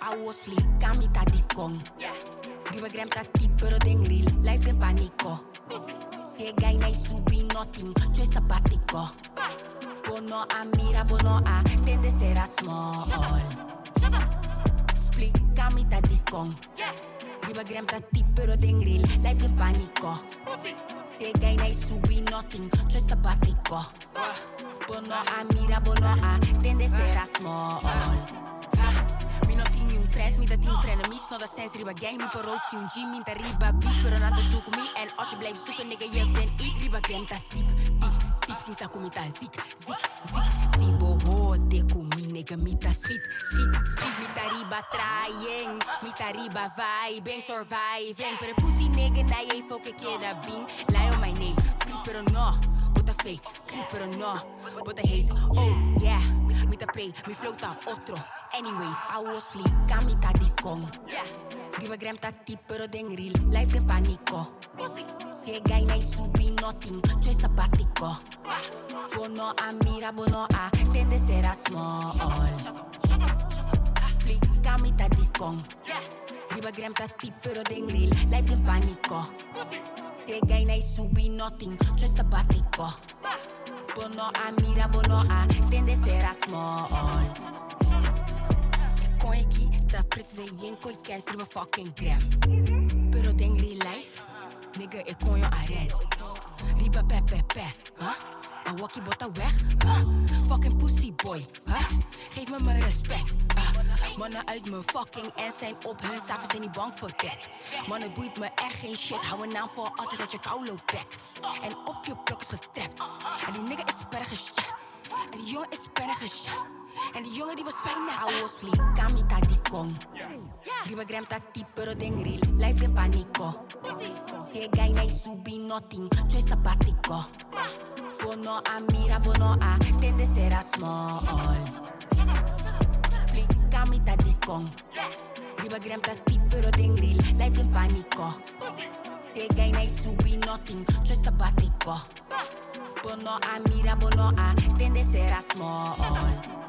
Awo split, kami tadi kong. Riba gram tati pero den real, life den panico. Se gai nai subi nothing, choice tapatico. Bono a mira, bono a, tende será small. Split, kami tadi kong. Riba gram tati pero den real, life den panico. Se gai nai subi nothing, choice tapatico. Bono a mira, bono a, tende será small. Mi no team yung friends, mi da team frenemies. No da sense, riba gang, mi per rood yung G. Minta riba beef, pero nato zoeken me. En als je blijft zoeken, nigga, je bent iets. Riba gram ta tip, tip, sinds aku mita zik. Si boho, deku mi, nigga, mita sweet. Mita riba trying, mita riba vibing, surviving. Pero pussy nigga, na je foke keda bing. Lie on my name, creep pero no. Bota fake, creep pero no. Bota hate, oh yeah. Mita play, mi flow ta otro. Anyways, I was split, kami tadi kong. Riba gram tati pero den real, life den panico. Se gai nai subi nothing, choice tapatico. Bono a mira, bono a, tende será small. Split, kami tadi kong. Riba gram tati pero den real, life den panico. Se gai nai subi nothing, choice tapatico. Bono a mira, bono a, tende será small. Kon ik hier, ta prits de yen koi cash, riba fucking gram. Pero den real life, nigga ik kon je aren. Riba pe, huh? En wakkie bota weg, huh? Fucking pussy boy, huh? Geef me mijn respect, mannen uit mijn fucking en zijn op hun s'avonds zijn niet bang voor dat. Mannen boeit me echt geen shit, hou een naam voor altijd dat je kou loopt back. En op je blok is getrapt, en die nigga is bergers, en die jongen is bergers. En die jongen die was bijna Awo split, kami tadi kong. Riba gram tati pero den real, life den panico. Se gai nai subi nothing, choice tapatico. Bono a mira, bono a, tende será small. Split, kami tadi kong. Riba gram tati pero den real, life den panico. Se gai nai subi nothing, choice tapatico. Bono a mira, bono a, tende será small.